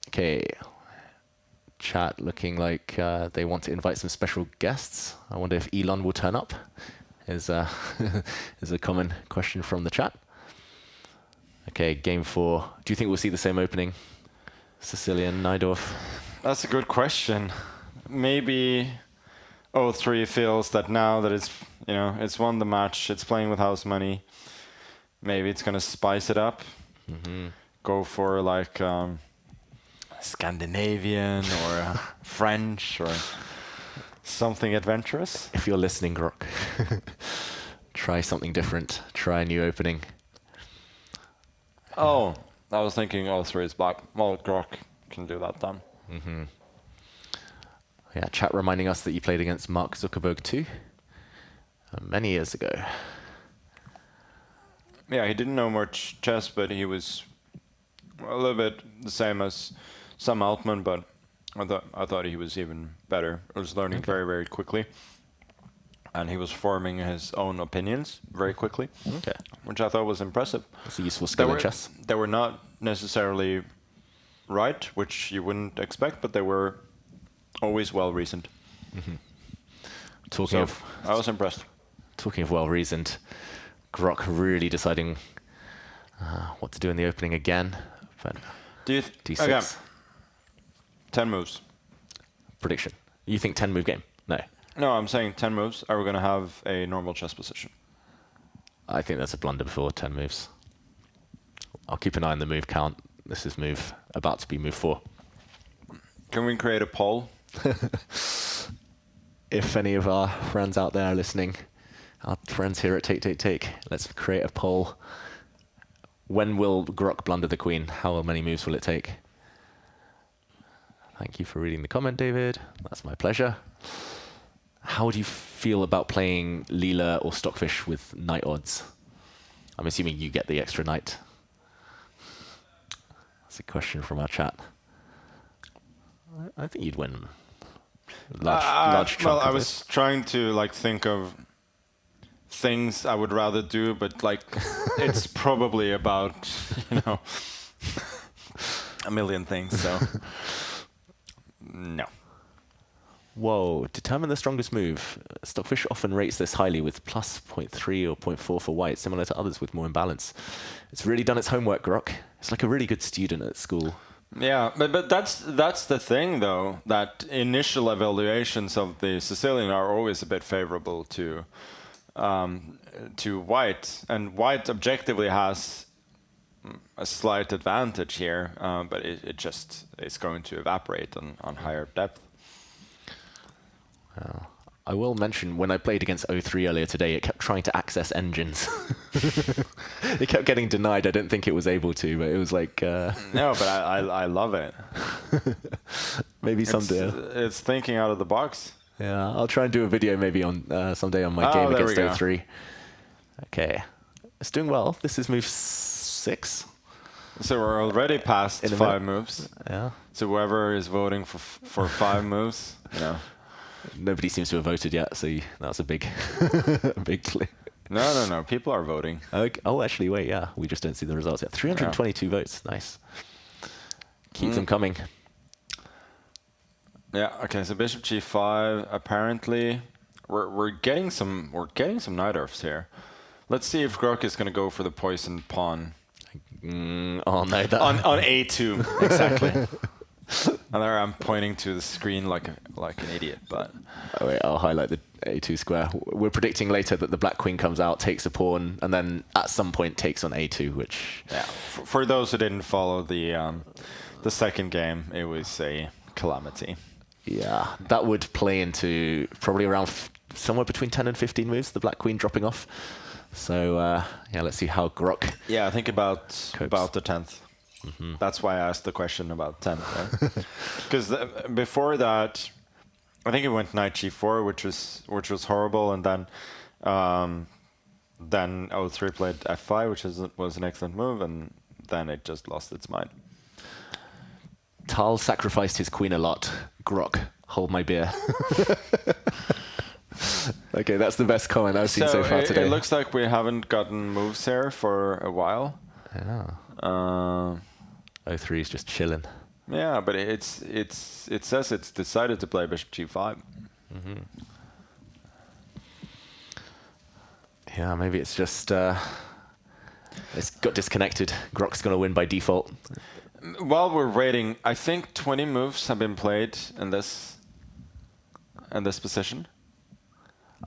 A: Okay, chat looking like they want to invite some special guests. I wonder if Elon will turn up. Is a common question from the chat. Okay, game 4. Do you think we'll see the same opening? Sicilian, Najdorf?
B: That's a good question. Maybe O3 feels that now that it's won the match, it's playing with house money. Maybe it's gonna spice it up. Go for like Scandinavian or French or something adventurous.
A: If you're listening, Grok, try something different. Try a new opening.
B: Oh, I was thinking O3 is black. Well, Grok can do that then.
A: Yeah, chat reminding us that you played against Mark Zuckerberg too, many years ago.
B: Yeah, he didn't know much chess, but he was a little bit the same as Sam Altman, but I thought he was even better. He was learning very, very quickly. And he was forming his own opinions very quickly.
A: Okay.
B: which I thought was impressive.
A: It's a useful skill in chess.
B: They were not necessarily right, which you wouldn't expect, but they were always well-reasoned.
A: Talking of,
B: I was impressed.
A: Talking of well-reasoned, Grok really deciding what to do in the opening again. But D6.
B: Okay. 10 moves.
A: Prediction. You think 10 move game? No.
B: No, I'm saying 10 moves. Are we going to have a normal chess position?
A: I think that's a blunder before 10 moves. I'll keep an eye on the move count. This is about to be move 4.
B: Can we create a poll?
A: If any of our friends out there are listening, our friends here at Take, let's create a poll. When will Grok blunder the queen? How many moves will it take? Thank you for reading the comment, David. That's my pleasure. How do you feel about playing Leela or Stockfish with knight odds? I'm assuming you get the extra knight. That's a question from our chat. I think you'd win. Large chunk.
B: Well, I was trying to think of things I would rather do, but it's probably about a million things. So no.
A: Whoa! Determine the strongest move. Stockfish often rates this highly with plus 0.3 or 0.4 for white, similar to others with more imbalance. It's really done its homework, Grok. It's like a really good student at school.
B: Yeah, but that's the thing, though, that initial evaluations of the Sicilian are always a bit favorable to white, and white objectively has a slight advantage here, but it just is going to evaporate on higher depth.
A: I will mention, when I played against O3 earlier today, it kept trying to access engines. It kept getting denied. I don't think it was able to, but it was like...
B: No, but I love it.
A: Maybe someday.
B: It's thinking out of the box.
A: Yeah, I'll try and do a video maybe on someday on my game against O3. Okay. It's doing well. This is move 6.
B: So we're already past 5 moves.
A: Yeah.
B: So whoever is voting for 5 moves,
A: Nobody seems to have voted yet, so that's a big, big click.
B: No. People are voting.
A: Okay. Oh, actually, wait. Yeah, we just don't see the results yet. 322 votes. Nice. Keep them coming.
B: Yeah. Okay. So Bishop G5. Apparently, we're getting some knight earths here. Let's see if Grok is going to go for the poisoned pawn.
A: Oh no! That
B: on A2 exactly. And there I'm pointing to the screen like an idiot, but...
A: Oh wait, I'll highlight the A2 square. We're predicting later that the black queen comes out, takes a pawn, and then at some point takes on A2, which...
B: Yeah, for those who didn't follow the second game, it was a calamity.
A: Yeah, that would play into probably around somewhere between 10 and 15 moves, the black queen dropping off. So, yeah, let's see how Grok...
B: Yeah, I think about the 10th. Mm-hmm. That's why I asked the question about 10, right? Because before that, I think it went knight g4, which was horrible, and then O3 played f5, which was an excellent move, and then it just lost its mind.
A: Tal sacrificed his queen a lot. Grok, hold my beer. Okay, that's the best comment I've seen so far today.
B: It looks like we haven't gotten moves here for a while.
A: Yeah. O3 is just chilling.
B: Yeah, but it says it's decided to play bishop g5.
A: Mm-hmm. Yeah, maybe it's just it's got disconnected. Grok's going to win by default.
B: While we're waiting, I think 20 moves have been played in this position.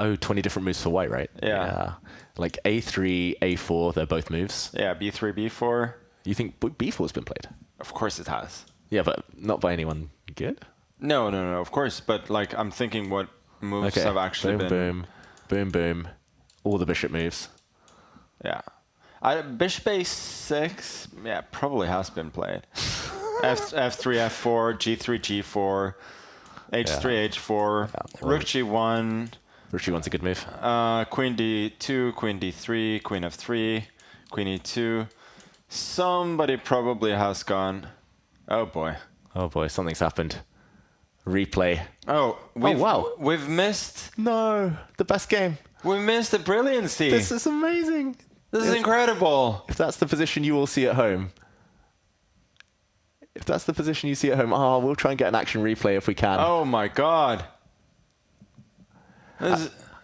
A: Oh, 20 different moves for white, right?
B: Yeah.
A: Like A3, A4, they're both moves.
B: Yeah, B3, B4.
A: You think B4's been played?
B: Of course it has.
A: Yeah, but not by anyone good?
B: No, of course. But I'm thinking what moves have actually been...
A: Boom, boom, boom. All the bishop moves.
B: Yeah. Bishop A6, yeah, probably has been played. F3, F4, G3, G4, H3, H4, Rook G1.
A: Rook G1's a good move.
B: Queen D2, Queen D3, Queen F3, Queen E2. Somebody probably has gone. Oh boy.
A: Oh boy, something's happened. Replay.
B: Oh,
A: wow.
B: We've missed.
A: No, the best game.
B: We missed the brilliancy.
A: This is amazing.
B: This is incredible.
A: If that's the position you all see at home. If that's the position you see at home, we'll try and get an action replay if we can.
B: Oh my god.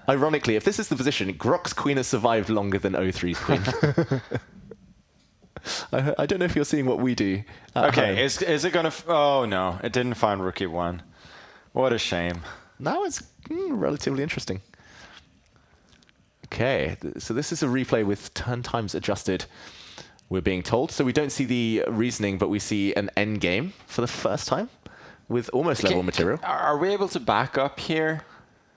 A: Ironically, if this is the position, Grok's queen has survived longer than O3's queen. I don't know if you're seeing what we do.
B: Okay, is it going to... Oh, no. It didn't find rook e1. What a shame.
A: Now it's relatively interesting. Okay, so this is a replay with turn times adjusted, we're being told. So we don't see the reasoning, but we see an endgame for the first time with almost level material.
B: Are we able to back up here?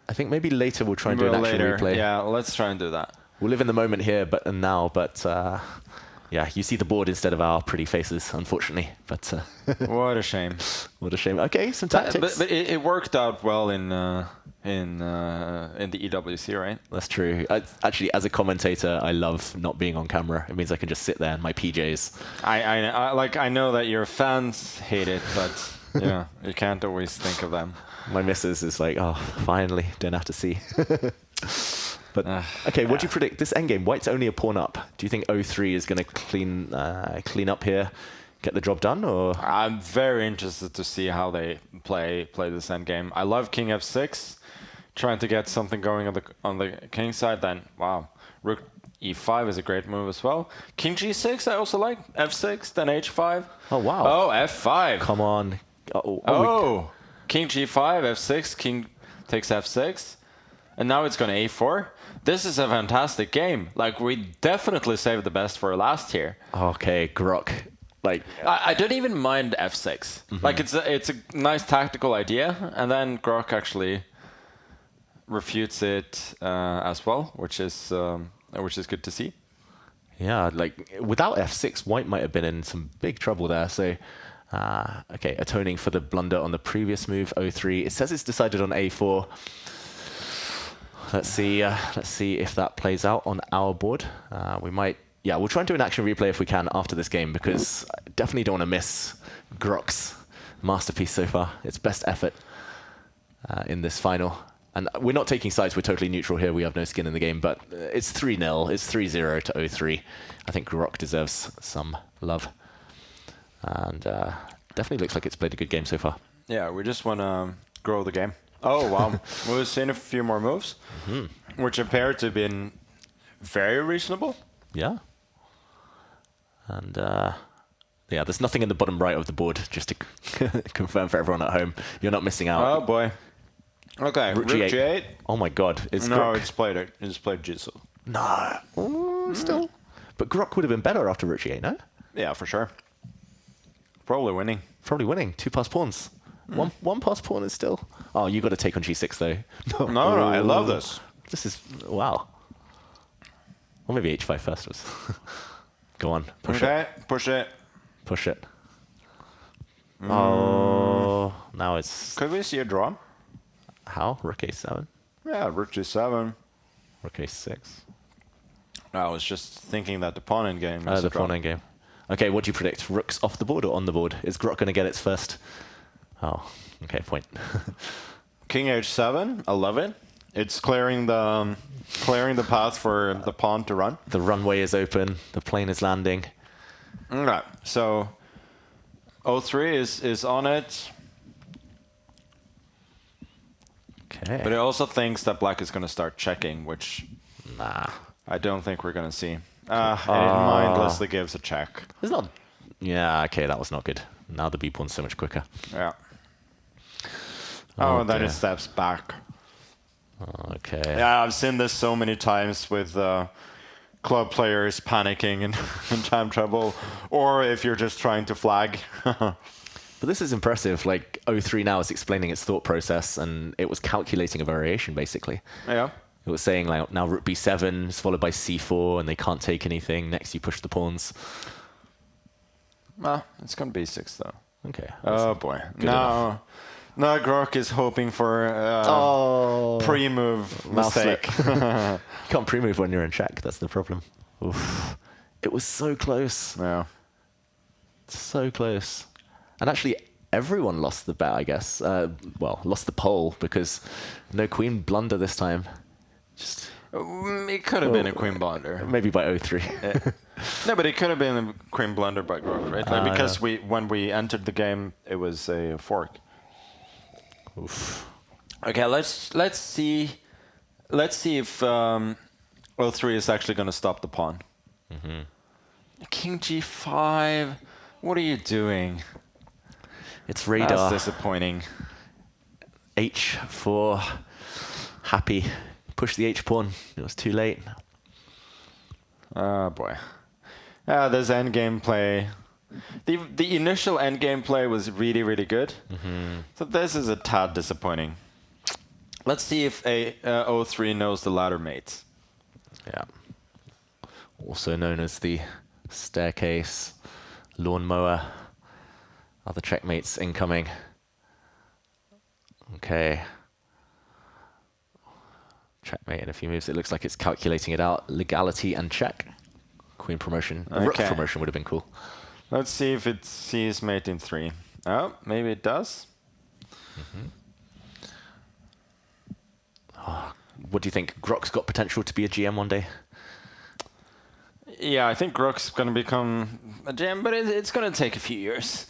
A: I think maybe later we'll try and do an action replay.
B: Yeah, let's try and do that.
A: We'll live in the moment here and now, but yeah, you see the board instead of our pretty faces, unfortunately. But
B: what a shame.
A: What a shame. Okay, some tactics.
B: But it worked out well in the EWC, right?
A: That's true. Actually, as a commentator, I love not being on camera. It means I can just sit there in my PJs.
B: I know that your fans hate it, but yeah, you can't always think of them.
A: My missus is like, oh, finally, don't have to see. But okay, what do you predict? This endgame, white's only a pawn up. Do you think O3 is going to clean up here, get the job done, or?
B: I'm very interested to see how they play this endgame. I love King F6, trying to get something going on the king side. Then wow, Rook E5 is a great move as well. King G6 I also like. F6, then H5.
A: Oh wow.
B: Oh F5.
A: Come on.
B: King G5, F6, King takes F6. And now it's going to A4. This is a fantastic game. Like, we definitely saved the best for last here.
A: Okay, Grok. Like,
B: I don't even mind F6. Mm-hmm. Like, it's a nice tactical idea. And then Grok actually refutes it as well, which is good to see.
A: Yeah, like, without F6, white might have been in some big trouble there. So, okay, atoning for the blunder on the previous move, O3. It says it's decided on A4. Let's see if that plays out on our board. We'll try and do an action replay if we can after this game, because I definitely don't want to miss Grok's masterpiece so far. Its best effort in this final. And we're not taking sides, we're totally neutral here. We have no skin in the game, but it's 3-0, it's 3-0 to O3. I think Grok deserves some love. And definitely looks like it's played a good game so far.
B: Yeah, we just want to grow the game. Oh, wow. We've seen a few more moves, which appear to have been very reasonable.
A: Yeah. And yeah, there's nothing in the bottom right of the board, just to confirm for everyone at home. You're not missing out.
B: Oh, boy. Okay, Rook G8.
A: Oh, my God.
B: No,
A: Grok.
B: it's played it. It's played G7.
A: No. Still. But Grok would have been better after Rook G8, no?
B: Yeah, for sure. Probably winning.
A: Probably winning. 2 pass pawns. One pass pawn is still... Oh, you got to take on G6, though.
B: No, I love this.
A: This is... Wow. Or maybe H5 first was... Go on. Push it.
B: Push it.
A: Push it. Oh, now it's...
B: Could we see a draw?
A: How? Rook A7?
B: Yeah, Rook G7.
A: Rook A6.
B: I was just thinking that the pawn endgame is
A: the pawn endgame. Okay, what do you predict? Rook's off the board or on the board? Is Grok going to get its first... Oh, okay, point.
B: King H7, I love it. It's clearing the path for the pawn to run.
A: The runway is open. The plane is landing.
B: Okay, so O3 is on it.
A: Okay.
B: But it also thinks that black is going to start checking, which I don't think we're going to see. It mindlessly gives a check.
A: It's not... Yeah, okay, that was not good. Now the B pawn's so much quicker.
B: Yeah. Oh, and then it steps back.
A: Okay.
B: Yeah, I've seen this so many times with club players panicking and in time trouble, or if you're just trying to flag.
A: But this is impressive. Like, O3 now is explaining its thought process, and it was calculating a variation, basically.
B: Yeah.
A: It was saying, like, now Rook B7 is followed by C4, and they can't take anything. Next, you push the pawns.
B: Well, it's going to be 6, though.
A: Okay.
B: Oh, boy. Now Grok is hoping for pre-move mistake.
A: You can't pre-move when you're in check. That's the problem. Oof. It was so close.
B: Yeah.
A: So close. And actually, everyone lost the bet, I guess. Well, lost the poll because no queen blunder this time.
B: It could have been a queen blunder.
A: Maybe by 0-3.
B: No, but it could have been a queen blunder by Grok, right? Like, because when we entered the game, it was a fork.
A: Oof.
B: Okay, let's see if 0-3 is actually going to stop the pawn. King g5. What are you doing?
A: It's radar.
B: That's disappointing.
A: H4. Happy. Push the H pawn. It was too late.
B: Oh boy. There's endgame play. The initial endgame play was really, really good. So this is a tad disappointing. Let's see if 0-3 knows the ladder mates.
A: Yeah. Also known as the staircase, lawnmower. Other checkmates incoming. Okay. Checkmate in a few moves. It looks like it's calculating it out. Legality and check. Queen promotion. Rook promotion would have been cool.
B: Let's see if it sees mate in 3. Oh, maybe it does.
A: Oh, what do you think? Grok's got potential to be a GM one day?
B: Yeah, I think Grok's going to become a GM, but it's going to take a few years.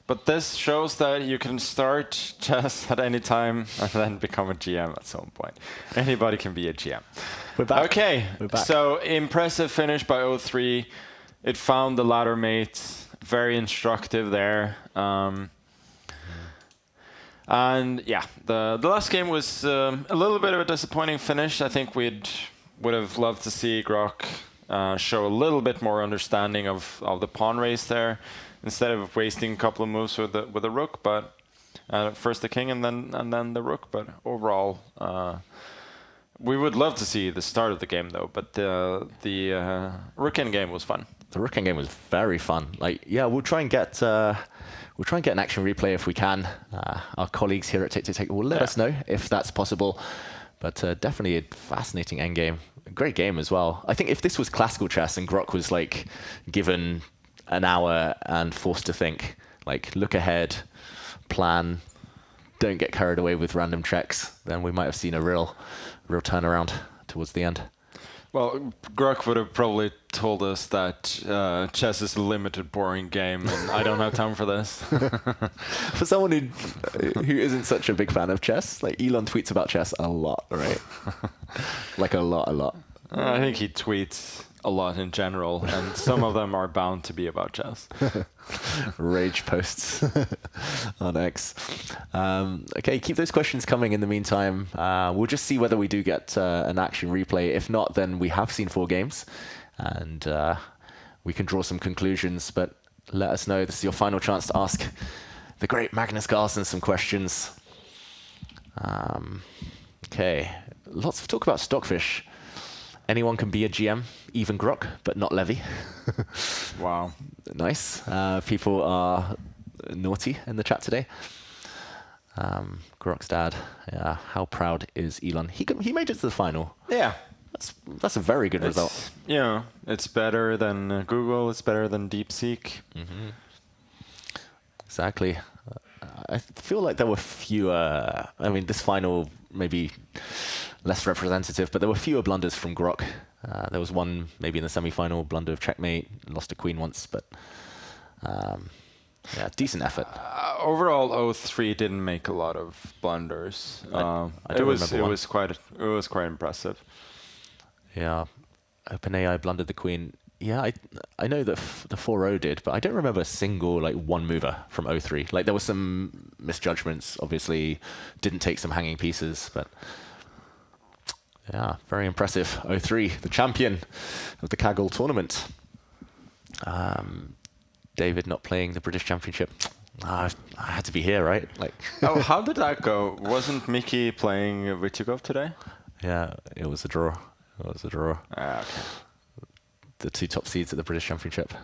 B: But this shows that you can start chess at any time and then become a GM at some point. Anybody can be a GM.
A: We're back.
B: Okay,
A: We're back.
B: So impressive finish by 0-3. It found the ladder mate. Very instructive there. And yeah, the last game was a little bit of a disappointing finish. I think would have loved to see Grok show a little bit more understanding of the pawn race there, instead of wasting a couple of moves with the rook. But first the king and then the rook. But overall, we would love to see the start of the game though. But the rook endgame was fun.
A: The rook endgame was very fun. Like, yeah, we'll try and get an action replay if we can. Our colleagues here at Tick will let us know if that's possible. But definitely a fascinating endgame. A great game as well. I think if this was classical chess and Grok was like given an hour and forced to think, like look ahead, plan, don't get carried away with random checks, then we might have seen a real turnaround towards the end.
B: Well, Grok would have probably told us that chess is a limited, boring game, and I don't have time for this.
A: For someone who isn't such a big fan of chess, like Elon tweets about chess a lot, right? Like a lot.
B: I think he tweets a lot in general, and some of them are bound to be about chess.
A: Rage posts on X. Okay, keep those questions coming in the meantime. We'll just see whether we do get an action replay. If not, then we have seen 4 games, and we can draw some conclusions. But let us know. This is your final chance to ask the great Magnus Carlsen some questions. Okay, lots of talk about Stockfish. Anyone can be a GM, even Grok, but not Levy.
B: Wow.
A: Nice. People are naughty in the chat today. Grok's dad. Yeah. How proud is Elon? He made it to the final.
B: Yeah.
A: That's a very good result.
B: You know, it's better than Google. It's better than DeepSeek.
A: Exactly. I feel like there were fewer. I mean, this final maybe less representative, but there were fewer blunders from Grok. There was one maybe in the semi-final blunder of checkmate, lost a queen once, but yeah, decent effort.
B: Overall, 0-3 didn't make a lot of blunders. It was quite impressive.
A: Yeah, OpenAI blundered the queen. Yeah, I know that the 4-0 did, but I don't remember a single like one mover from 0-3. Like there were some misjudgments. Obviously, didn't take some hanging pieces, but. Yeah, very impressive. 0-3, the champion of the Kaggle tournament. David not playing the British Championship. I had to be here, right? Like.
B: Oh, how did that go? Wasn't Mickey playing Vichugov today?
A: Yeah, it was a draw.
B: Okay.
A: The 2 top seeds at the British Championship.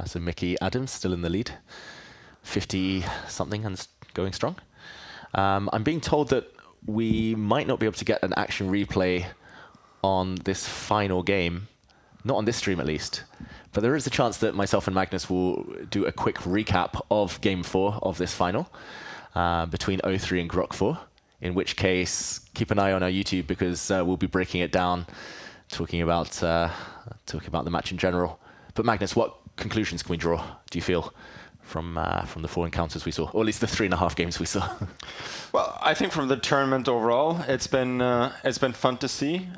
A: So Mickey Adams still in the lead, 50-something and going strong. I'm being told that we might not be able to get an action replay on this final game, not on this stream at least, but there is a chance that myself and Magnus will do a quick recap of Game 4 of this final between 0-3 and Grok 4. in which case, keep an eye on our YouTube because we'll be breaking it down, talking about the match in general. But Magnus, what conclusions can we draw, do you feel, from the 4 encounters we saw, or at least the 3.5 games we saw?
B: Well, I think from the tournament overall, it's been fun to see.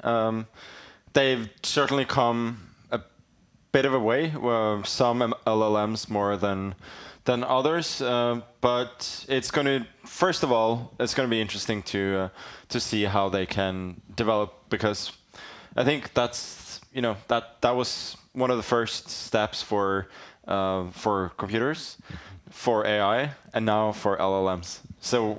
B: They've certainly come a bit of a way. Some LLMs more than others, but it's going to, first of all, it's going to be interesting to see how they can develop, because I think that's that was one of the first steps for computers, for AI, and now for LLMs. So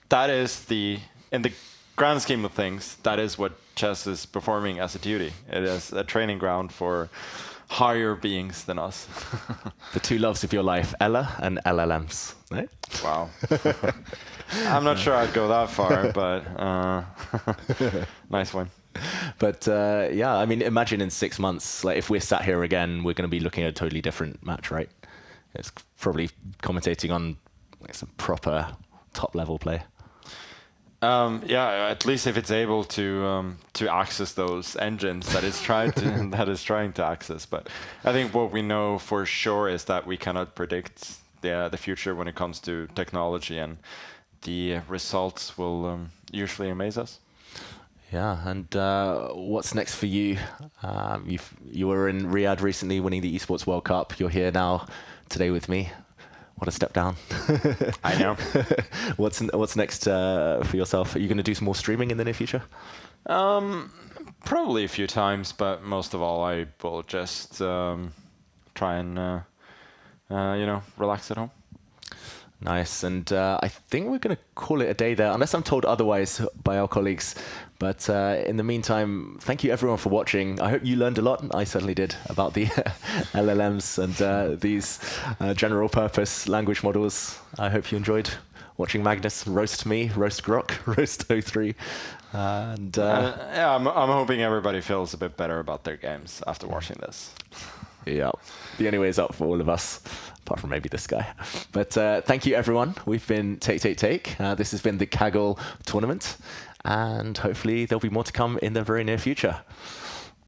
B: that is in the grand scheme of things, that is what chess is performing as a duty. It is a training ground for higher beings than us.
A: The 2 loves of your life, Ella and LLMs, right?
B: Wow. I'm not sure I'd go that far, but nice one.
A: But yeah, I mean, imagine in 6 months, like if we're sat here again, we're going to be looking at a totally different match, right? It's probably commentating on like some proper top-level play.
B: Yeah, at least if it's able to access those engines that it's trying to access. But I think what we know for sure is that we cannot predict the future when it comes to technology, and the results will usually amaze us.
A: Yeah, and what's next for you? You were in Riyadh recently, winning the Esports World Cup. You're here now today with me. What a step down.
B: I know.
A: What's next for yourself? Are you going to do some more streaming in the near future?
B: Probably a few times, but most of all, I will just try and relax at home.
A: Nice, and I think we're going to call it a day there, unless I'm told otherwise by our colleagues. But in the meantime, thank you everyone for watching. I hope you learned a lot. I certainly did, about the LLMs and these general purpose language models. I hope you enjoyed watching Magnus roast me, roast Grok, roast O3.
B: Yeah, I'm hoping everybody feels a bit better about their games after watching this.
A: Yeah, the only way is up for all of us, apart from maybe this guy. But thank you, everyone. We've been Take. This has been the Kaggle tournament, and hopefully there'll be more to come in the very near future.